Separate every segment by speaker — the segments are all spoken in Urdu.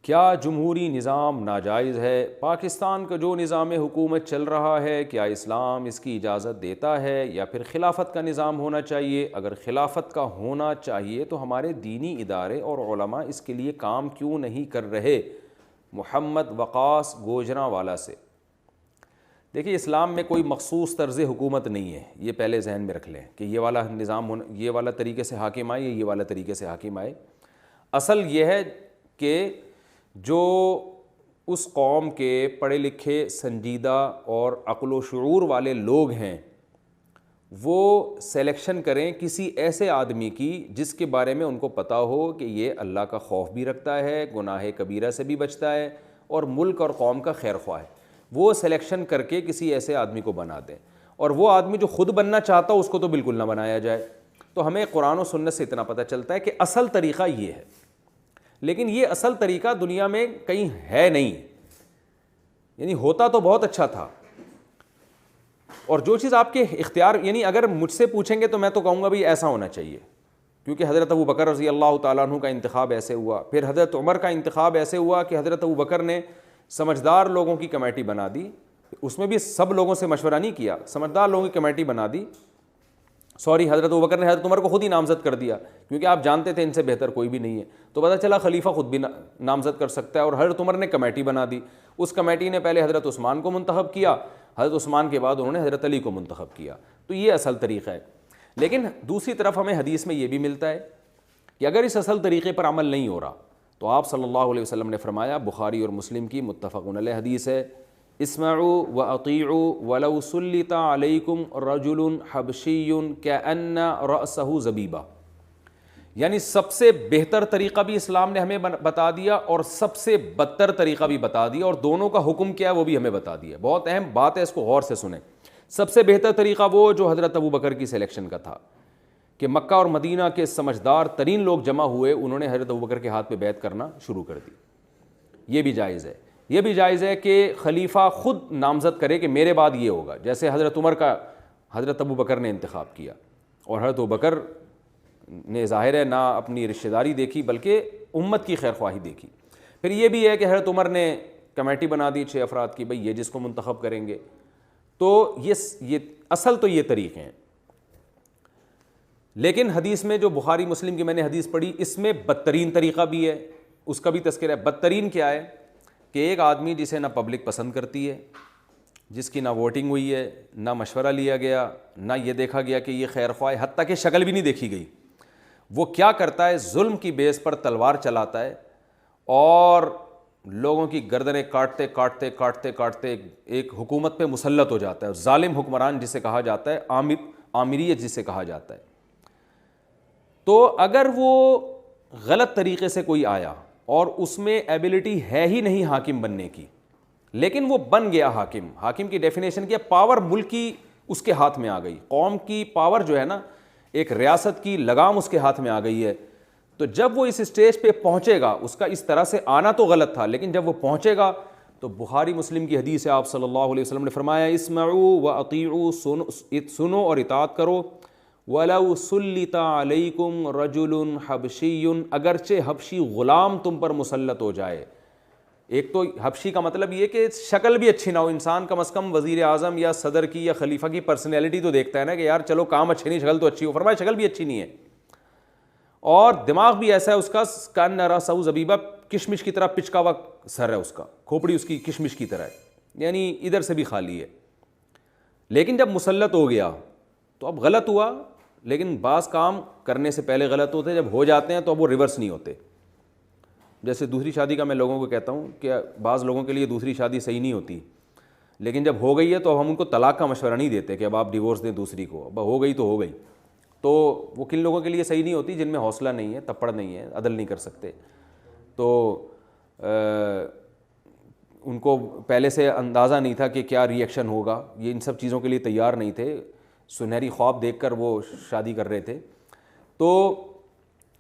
Speaker 1: کیا جمہوری نظام ناجائز ہے؟ پاکستان کا جو نظام حکومت چل رہا ہے کیا اسلام اس کی اجازت دیتا ہے یا پھر خلافت کا نظام ہونا چاہیے؟ اگر خلافت کا ہونا چاہیے تو ہمارے دینی ادارے اور علماء اس کے لیے کام کیوں نہیں کر رہے؟ محمد وقاص گوجرانوالا سے۔ دیکھیے اسلام میں کوئی مخصوص طرز حکومت نہیں ہے، یہ پہلے ذہن میں رکھ لیں کہ یہ والا نظام یہ والا طریقے سے حاکم آئے یا یہ والا طریقے سے حاکم آئے۔ اصل یہ ہے کہ جو اس قوم کے پڑھے لکھے سنجیدہ اور عقل و شعور والے لوگ ہیں وہ سلیکشن کریں کسی ایسے آدمی کی جس کے بارے میں ان کو پتہ ہو کہ یہ اللہ کا خوف بھی رکھتا ہے، گناہ کبیرہ سے بھی بچتا ہے اور ملک اور قوم کا خیر خواہ ہے، وہ سلیکشن کر کے کسی ایسے آدمی کو بنا دیں۔ اور وہ آدمی جو خود بننا چاہتا ہو اس کو تو بالکل نہ بنایا جائے۔ تو ہمیں قرآن و سنت سے اتنا پتہ چلتا ہے کہ اصل طریقہ یہ ہے، لیکن یہ اصل طریقہ دنیا میں کہیں ہے نہیں، یعنی ہوتا تو بہت اچھا تھا۔ اور جو چیز آپ کے اختیار، یعنی اگر مجھ سے پوچھیں گے تو میں تو کہوں گا بھی ایسا ہونا چاہیے، کیونکہ حضرت ابوبکر رضی اللہ تعالیٰ عنہ کا انتخاب ایسے ہوا، پھر حضرت عمر کا انتخاب ایسے ہوا کہ حضرت ابوبکر نے سمجھدار لوگوں کی کمیٹی بنا دی، اس میں بھی سب لوگوں سے مشورہ نہیں کیا، سمجھدار لوگوں کی کمیٹی بنا دی، حضرت ابوبکر نے حضرت عمر کو خود ہی نامزد کر دیا کیونکہ آپ جانتے تھے ان سے بہتر کوئی بھی نہیں ہے، تو پتہ چلا خلیفہ خود بھی نامزد کر سکتا ہے، اور حضرت عمر نے کمیٹی بنا دی، اس کمیٹی نے پہلے حضرت عثمان کو منتخب کیا، حضرت عثمان کے بعد انہوں نے حضرت علی کو منتخب کیا، تو یہ اصل طریقہ ہے۔ لیکن دوسری طرف ہمیں حدیث میں یہ بھی ملتا ہے کہ اگر اس اصل طریقے پر عمل نہیں ہو رہا تو آپ صلی اللہ علیہ وسلم نے فرمایا، بخاری اور مسلم کی متفق علیہ حدیث ہے، اسمعوا واطیعوا ولو سلط علیکم رجل حبشی کأن رأسہ زبیبہ، یعنی سب سے بہتر طریقہ بھی اسلام نے ہمیں بتا دیا اور سب سے بدتر طریقہ بھی بتا دیا، اور دونوں کا حکم کیا ہے وہ بھی ہمیں بتا دیا۔ بہت اہم بات ہے، اس کو غور سے سنیں۔ سب سے بہتر طریقہ وہ جو حضرت ابوبکر کی سلیکشن کا تھا کہ مکہ اور مدینہ کے سمجھدار ترین لوگ جمع ہوئے، انہوں نے حضرت ابوبکر کے ہاتھ پہ بیعت کرنا شروع کر دی۔ یہ بھی جائز ہے۔ یہ بھی جائز ہے کہ خلیفہ خود نامزد کرے کہ میرے بعد یہ ہوگا، جیسے حضرت عمر کا حضرت ابوبکر نے انتخاب کیا، اور حضرت ابوبکر نے ظاہر ہے نہ اپنی رشتہ داری دیکھی بلکہ امت کی خیر خواہی دیکھی۔ پھر یہ بھی ہے کہ حضرت عمر نے کمیٹی بنا دی 6 افراد کی، بھئی یہ جس کو منتخب کریں گے، تو یہ اصل تو یہ طریقے ہیں۔ لیکن حدیث میں جو بخاری مسلم کی میں نے حدیث پڑھی، اس میں بدترین طریقہ بھی ہے، اس کا بھی تذکرہ ہے۔ بدترین کیا ہے کہ ایک آدمی جسے نہ پبلک پسند کرتی ہے، جس کی نہ ووٹنگ ہوئی ہے، نہ مشورہ لیا گیا، نہ یہ دیکھا گیا کہ یہ خیر خواہ ہے، حتیٰ کہ شکل بھی نہیں دیکھی گئی، وہ کیا کرتا ہے، ظلم کی بیس پر تلوار چلاتا ہے اور لوگوں کی گردنیں کاٹتے کاٹتے کاٹتے کاٹتے ایک حکومت پہ مسلط ہو جاتا ہے، ظالم حکمران جسے کہا جاتا ہے، آمریت جسے کہا جاتا ہے۔ تو اگر وہ غلط طریقے سے کوئی آیا اور اس میں ایبلٹی ہے ہی نہیں حاکم بننے کی، لیکن وہ بن گیا حاکم، حاکم کی ڈیفینیشن کیا، پاور ملک کی اس کے ہاتھ میں آ گئی، قوم کی پاور جو ہے نا، ایک ریاست کی لگام اس کے ہاتھ میں آ گئی ہے، تو جب وہ اس اسٹیج پہ پہنچے گا، اس کا اس طرح سے آنا تو غلط تھا، لیکن جب وہ پہنچے گا تو بخاری مسلم کی حدیث ہے، آپ صلی اللہ علیہ وسلم نے فرمایا، اسمعوا واطیعوا، سنو اور اطاعت کرو، وَلَوْ سُلِّطَ عَلَيْكُمْ رَجُلٌ حَبْشِيٌّ، اگرچہ حبشی غلام تم پر مسلط ہو جائے۔ ایک تو حبشی کا مطلب یہ کہ شکل بھی اچھی نہ ہو، انسان کم از کم وزیر اعظم یا صدر کی یا خلیفہ کی پرسنالٹی تو دیکھتا ہے نا کہ یار چلو کام اچھے نہیں، شکل تو اچھی ہو، فرمایا شکل بھی اچھی نہیں ہے، اور دماغ بھی ایسا ہے اس کا، کأن رأسہ زبیبہ، کشمش کی طرح پچکا ہوا سر ہے اس کا، کھوپڑی اس کی کشمش کی طرح ہے، یعنی ادھر سے بھی خالی ہے۔ لیکن جب مسلط ہو گیا تو اب غلط ہوا، لیکن بعض کام کرنے سے پہلے غلط ہوتے ہیں، جب ہو جاتے ہیں تو اب وہ ریورس نہیں ہوتے۔ جیسے دوسری شادی کا میں لوگوں کو کہتا ہوں کہ بعض لوگوں کے لیے دوسری شادی صحیح نہیں ہوتی، لیکن جب ہو گئی ہے تو اب ہم ان کو طلاق کا مشورہ نہیں دیتے کہ اب آپ ڈیورس دیں دوسری کو، اب ہو گئی تو ہو گئی، تو وہ کن لوگوں کے لیے صحیح نہیں ہوتی، جن میں حوصلہ نہیں ہے، تپڑ نہیں ہے، عدل نہیں کر سکتے، تو ان کو پہلے سے اندازہ نہیں تھا کہ کیا ری ایکشن ہوگا، یہ ان سب چیزوں کے لیے تیار نہیں تھے، سنہری خواب دیکھ کر وہ شادی کر رہے تھے۔ تو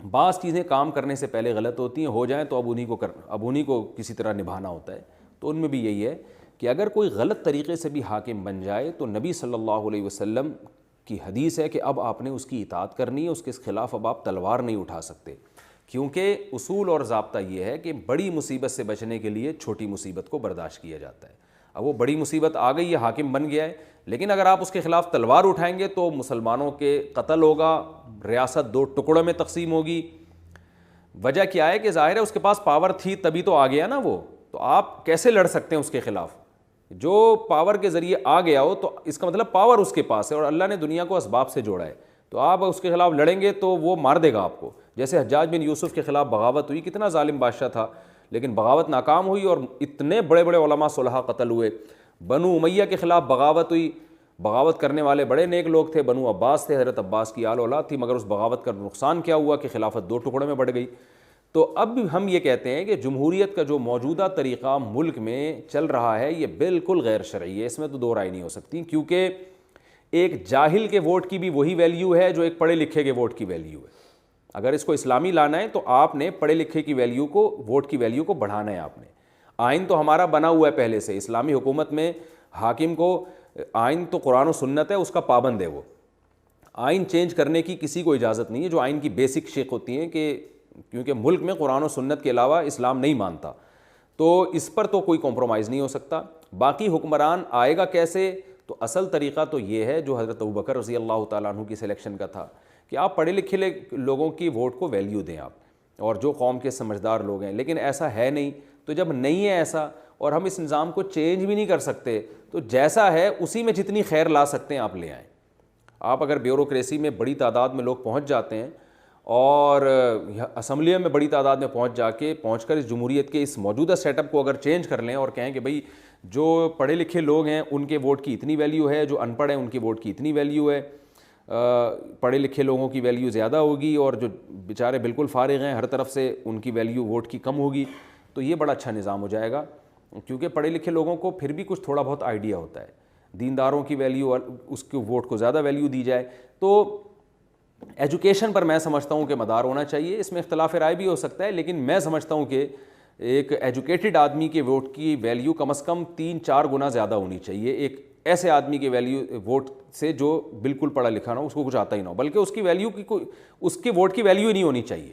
Speaker 1: بعض چیزیں کام کرنے سے پہلے غلط ہوتی ہیں، ہو جائیں تو اب انہی کو کسی طرح نبھانا ہوتا ہے۔ تو ان میں بھی یہی ہے کہ اگر کوئی غلط طریقے سے بھی حاکم بن جائے تو نبی صلی اللہ علیہ وسلم کی حدیث ہے کہ اب آپ نے اس کی اطاعت کرنی ہے، اس کے خلاف اب آپ تلوار نہیں اٹھا سکتے، کیونکہ اصول اور ضابطہ یہ ہے کہ بڑی مصیبت سے بچنے کے لیے چھوٹی مصیبت کو برداشت کیا جاتا ہے. اب وہ بڑی مصیبت آ گئی ہے, حاکم بن گیا ہے, لیکن اگر آپ اس کے خلاف تلوار اٹھائیں گے تو مسلمانوں کے قتل ہوگا, ریاست 2 ٹکڑوں میں تقسیم ہوگی. وجہ کیا ہے کہ ظاہر ہے اس کے پاس پاور تھی تبھی تو آ گیا نا وہ, تو آپ کیسے لڑ سکتے ہیں اس کے خلاف؟ جو پاور کے ذریعے آ گیا ہو تو اس کا مطلب پاور اس کے پاس ہے, اور اللہ نے دنیا کو اسباب سے جوڑا ہے, تو آپ اس کے خلاف لڑیں گے تو وہ مار دے گا آپ کو. جیسے حجاج بن یوسف کے خلاف بغاوت ہوئی, کتنا ظالم بادشاہ تھا, لیکن بغاوت ناکام ہوئی اور اتنے بڑے بڑے علماء صلحاء قتل ہوئے. بنو امیہ کے خلاف بغاوت ہوئی, بغاوت کرنے والے بڑے نیک لوگ تھے, بنو عباس تھے, حضرت عباس کی آل اولاد تھی, مگر اس بغاوت کا نقصان کیا ہوا کہ خلافت 2 ٹکڑوں میں بڑھ گئی. تو اب ہم یہ کہتے ہیں کہ جمہوریت کا جو موجودہ طریقہ ملک میں چل رہا ہے یہ بالکل غیر شرعی ہے, اس میں تو دو رائے نہیں ہو سکتی, کیونکہ ایک جاہل کے ووٹ کی بھی وہی ویلیو ہے جو ایک پڑھے لکھے کے ووٹ کی ویلیو ہے. اگر اس کو اسلامی لانا ہے تو آپ نے پڑھے لکھے کی ویلیو کو, ووٹ کی ویلیو کو بڑھانا ہے. آپ نے آئین تو ہمارا بنا ہوا ہے پہلے سے, اسلامی حکومت میں حاکم کو آئین تو قرآن و سنت ہے, اس کا پابند ہے, وہ آئین چینج کرنے کی کسی کو اجازت نہیں ہے. جو آئین کی بیسک شق ہوتی ہیں کہ کیونکہ ملک میں قرآن و سنت کے علاوہ اسلام نہیں مانتا, تو اس پر تو کوئی کمپرومائز نہیں ہو سکتا. باقی حکمران آئے گا کیسے؟ تو اصل طریقہ تو یہ ہے جو حضرت ابوبکر رضی اللہ تعالیٰ عنہ کی سلیکشن کا تھا کہ آپ پڑھے لکھے لوگوں کی ووٹ کو ویلیو دیں آپ, اور جو قوم کے سمجھدار لوگ ہیں, لیکن ایسا ہے نہیں. تو جب نہیں ہے ایسا اور ہم اس نظام کو چینج بھی نہیں کر سکتے, تو جیسا ہے اسی میں جتنی خیر لا سکتے ہیں آپ لے آئیں. آپ اگر بیوروکریسی میں بڑی تعداد میں لوگ پہنچ جاتے ہیں اور اسمبلیوں میں بڑی تعداد میں پہنچ کر اس جمہوریت کے اس موجودہ سیٹ اپ کو اگر چینج کر لیں اور کہیں کہ بھئی جو پڑھے لکھے لوگ ہیں ان کے ووٹ کی اتنی ویلیو ہے, جو ان پڑھ ہیں ان کی ووٹ کی اتنی ویلیو ہے, پڑھے لکھے لوگوں کی ویلیو زیادہ ہوگی اور جو بیچارے بالکل فارغ ہیں ہر طرف سے ان کی ویلیو ووٹ کی کم ہوگی, تو یہ بڑا اچھا نظام ہو جائے گا. کیونکہ پڑھے لکھے لوگوں کو پھر بھی کچھ تھوڑا بہت آئیڈیا ہوتا ہے, دینداروں کی ویلیو اس کے ووٹ کو زیادہ ویلیو دی جائے. تو ایجوکیشن پر میں سمجھتا ہوں کہ مدار ہونا چاہیے. اس میں اختلاف رائے بھی ہو سکتا ہے, لیکن میں سمجھتا ہوں کہ ایک ایجوکیٹڈ آدمی کے ووٹ کی ویلیو کم از کم 3-4 گنا زیادہ ہونی چاہیے ایک ایسے آدمی کی ویلیو ووٹ سے جو بالکل پڑھا لکھا نہ ہو, اس کو کچھ آتا ہی نہ ہو, بلکہ اس کی ویلیو کی اس کے ووٹ کی ویلیو ہی نہیں ہونی چاہیے.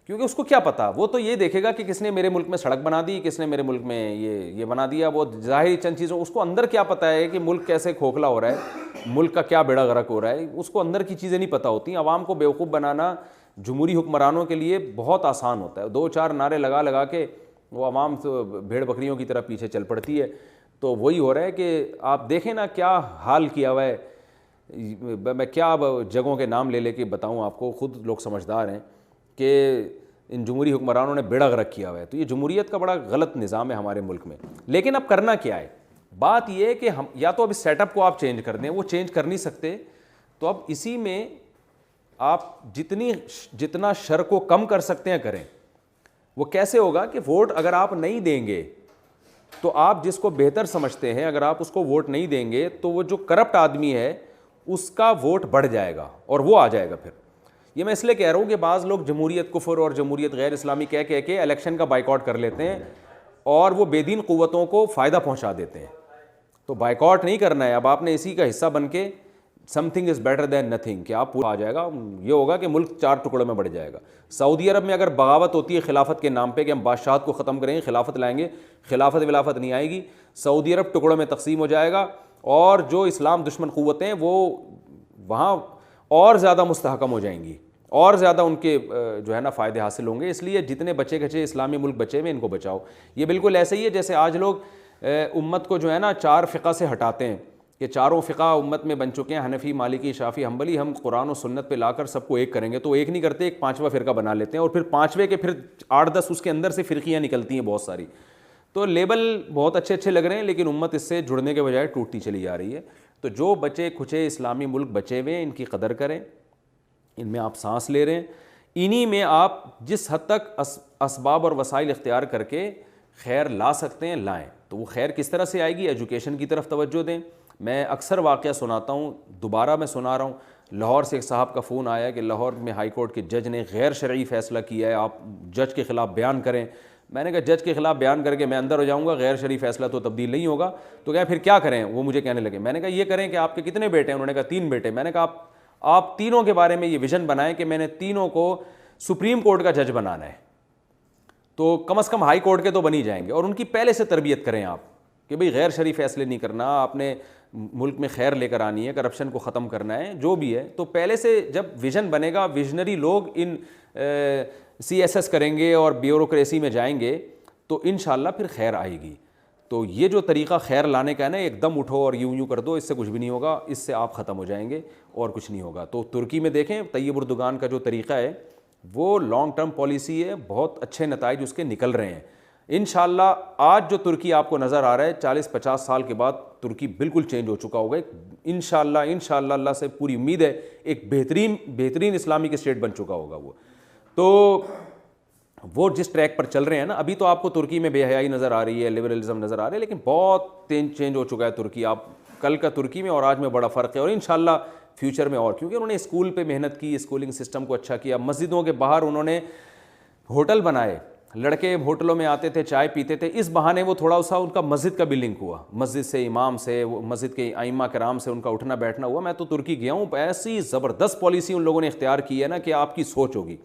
Speaker 1: کیونکہ اس کو کیا پتا, وہ تو یہ دیکھے گا کہ کس نے میرے ملک میں سڑک بنا دی, کس نے میرے ملک میں یہ بنا دیا, وہ ظاہری چند چیزوں, اس کو اندر کیا پتہ ہے کہ ملک کیسے کھوکھلا ہو رہا ہے, ملک کا کیا بیڑا غرق ہو رہا ہے, اس کو اندر کی چیزیں نہیں پتہ ہوتی. عوام کو بیوقوف بنانا جمہوری حکمرانوں کے لیے بہت آسان ہوتا ہے. 2-4 نعرے لگا کے وہ عوام تو بھیڑ بکریوں کی طرح پیچھے چل پڑتی ہے. تو وہی ہو رہا ہے کہ آپ دیکھیں نا کیا حال کیا ہوا ہے. میں کیا جگہوں کے نام لے کے بتاؤں آپ کو, خود لوگ سمجھدار ہیں کہ ان جمہوری حکمرانوں نے بیڑا غرق کیا ہوا ہے. تو یہ جمہوریت کا بڑا غلط نظام ہے ہمارے ملک میں. لیکن اب کرنا کیا ہے؟ بات یہ ہے کہ ہم یا تو اب اس سیٹ اپ کو آپ چینج کر دیں, وہ چینج کر نہیں سکتے, تو اب اسی میں آپ جتنا شر کو کم کر سکتے ہیں کریں. وہ کیسے ہوگا کہ ووٹ اگر آپ نہیں دیں گے تو آپ جس کو بہتر سمجھتے ہیں اگر آپ اس کو ووٹ نہیں دیں گے تو وہ جو کرپٹ آدمی ہے اس کا ووٹ بڑھ جائے گا اور وہ آ جائے گا. پھر یہ میں اس لیے کہہ رہا ہوں کہ بعض لوگ جمہوریت کفر اور جمہوریت غیر اسلامی کہہ کے الیکشن کا بائیکاٹ کر لیتے ہیں اور وہ بے دین قوتوں کو فائدہ پہنچا دیتے ہیں. تو بائیکاٹ نہیں کرنا ہے, اب آپ نے اسی کا حصہ بن کے some thing is better than nothing, کہ آپ پورا آ جائے گا, یہ ہوگا کہ ملک 4 ٹکڑوں میں بڑھ جائے گا. سعودی عرب میں اگر بغاوت ہوتی ہے خلافت کے نام پہ کہ ہم بادشاہت کو ختم کریں گے, خلافت لائیں گے, خلافت ولافت نہیں آئے گی, سعودی عرب ٹکڑوں میں تقسیم ہو جائے گا اور جو اسلام دشمن قوتیں وہ وہاں اور زیادہ مستحکم ہو جائیں گی, اور زیادہ ان کے جو ہے نا فائدے حاصل ہوں گے. اس لیے جتنے بچے کچے اسلامی ملک بچے ہوئے ان کو بچاؤ. یہ بالکل ایسے ہی ہے جیسے آج لوگ امت کو جو ہے نا 4 فقہ سے ہٹاتے ہیں کہ چاروں فقہ امت میں بن چکے ہیں, حنفی, مالکی, شافعی, حنبلی, ہم قرآن و سنت پہ لا کر سب کو ایک کریں گے. تو ایک نہیں کرتے, ایک 5واں فرقہ بنا لیتے ہیں اور پھر 5ویں کے پھر 8-10 اس کے اندر سے فرقیاں نکلتی ہیں بہت ساری. تو لیبل بہت اچھے لگ رہے ہیں لیکن امت اس سے جڑنے کے بجائے ٹوٹتی چلی جا رہی ہے. تو جو بچے کھچے اسلامی ملک بچے ہوئے ان کی قدر کریں, ان میں آپ سانس لے رہے ہیں, انہی میں آپ جس حد تک اسباب اور وسائل اختیار کر کے خیر لا سکتے ہیں لائیں. تو وہ خیر کس طرح سے آئے گی؟ ایجوکیشن کی طرف توجہ دیں. میں اکثر واقعہ سناتا ہوں, دوبارہ میں سنا رہا ہوں. لاہور سے ایک صاحب کا فون آیا کہ لاہور میں ہائی کورٹ کے جج نے غیر شرعی فیصلہ کیا ہے, آپ جج کے خلاف بیان کریں. میں نے کہا جج کے خلاف بیان کر کے میں اندر ہو جاؤں گا, غیر شرعی فیصلہ تو تبدیل نہیں ہوگا. تو کہا پھر کیا کریں؟ وہ مجھے کہنے لگے. میں نے کہا یہ کریں کہ آپ کے کتنے بیٹے ہیں؟ انہوں نے کہا 3 بیٹے. میں نے کہا آپ تینوں کے بارے میں یہ ویژن بنائیں کہ میں نے تینوں کو سپریم کورٹ کا جج بنانا ہے تو کم از کم ہائی کورٹ کے تو بن ہی جائیں گے. اور ان کی پہلے سے تربیت کریں آپ کہ بھئی غیر شرعی فیصلے نہیں کرنا, آپ نے ملک میں خیر لے کر آنی ہے, کرپشن کو ختم کرنا ہے, جو بھی ہے. تو پہلے سے جب ویژن بنے گا, ویژنری لوگ ان سی ایس ایس کریں گے اور بیوروکریسی میں جائیں گے تو انشاءاللہ پھر خیر آئے گی. تو یہ جو طریقہ خیر لانے کا ہے نا, ایک دم اٹھو اور یوں کر دو, اس سے کچھ بھی نہیں ہوگا, اس سے آپ ختم ہو جائیں گے اور کچھ نہیں ہوگا. تو ترکی میں دیکھیں طیب اردگان کا جو طریقہ ہے وہ لانگ ٹرم پالیسی ہے, بہت اچھے نتائج اس کے نکل رہے ہیں انشاءاللہ. آج جو ترکی آپ کو نظر آ رہا ہے 40-50 سال کے بعد ترکی بالکل چینج ہو چکا ہوگا انشاءاللہ. اللہ سے پوری امید ہے ایک بہترین اسلامک اسٹیٹ بن چکا ہوگا وہ. تو وہ جس ٹریک پر چل رہے ہیں نا, ابھی تو آپ کو ترکی میں بے حیائی نظر آ رہی ہے, لبرلزم نظر آ رہا ہے, لیکن بہت چینج ہو چکا ہے ترکی. آپ کل کا ترکی میں اور آج میں بڑا فرق ہے, اور انشاءاللہ فیوچر میں اور, کیونکہ انہوں نے اسکول پہ محنت کی, اسکولنگ سسٹم کو اچھا کیا, مسجدوں کے باہر انہوں نے ہوٹل بنائے, لڑکے ہوٹلوں میں آتے تھے, چائے پیتے تھے, اس بہانے وہ تھوڑا سا ان کا مسجد کا بھی لنک ہوا, مسجد سے, امام سے, مسجد کے ائمہ کرام سے ان کا اٹھنا بیٹھنا ہوا. میں تو ترکی گیا ہوں, ایسی زبردست پالیسی ان لوگوں نے اختیار کی ہے نا کہ آپ کی سوچ ہوگی,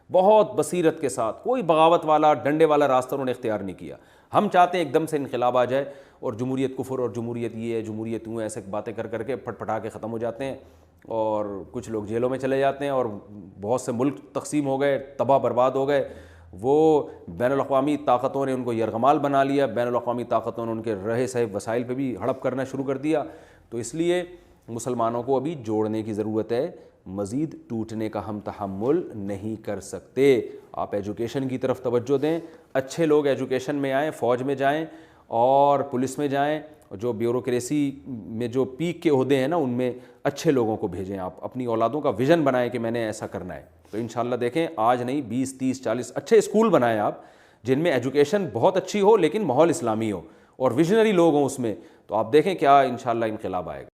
Speaker 1: بہت بصیرت کے ساتھ. کوئی بغاوت والا ڈنڈے والا راستہ انہوں نے اختیار نہیں کیا. ہم چاہتے ہیں ایک دم سے انقلاب آ جائے اور جمہوریت کفر اور جمہوریت یہ ہے, جمہوریت یوں, ایسے باتیں کر کے پھٹ پھٹا کے ختم ہو جاتے ہیں, اور کچھ لوگ جیلوں میں چلے جاتے ہیں, اور بہت سے ملک تقسیم ہو گئے, تباہ برباد ہو گئے. وہ بین الاقوامی طاقتوں نے ان کو یرغمال بنا لیا, بین الاقوامی طاقتوں نے ان کے رہے سہے وسائل پہ بھی ہڑپ کرنا شروع کر دیا. تو اس لیے مسلمانوں کو ابھی جوڑنے کی ضرورت ہے, مزید ٹوٹنے کا ہم تحمل نہیں کر سکتے. آپ ایجوکیشن کی طرف توجہ دیں, اچھے لوگ ایجوکیشن میں آئیں, فوج میں جائیں اور پولیس میں جائیں, جو بیوروکریسی میں جو پیک کے عہدے ہیں نا ان میں اچھے لوگوں کو بھیجیں. آپ اپنی اولادوں کا ویژن بنائیں کہ میں نے ایسا کرنا ہے. تو انشاءاللہ دیکھیں, آج نہیں 20-30-40 اچھے اسکول بنائیں آپ, جن میں ایجوکیشن بہت اچھی ہو لیکن ماحول اسلامی ہو اور ویژنری لوگ ہوں اس میں. تو آپ دیکھیں کیا انشاءاللہ انقلاب آئے گا.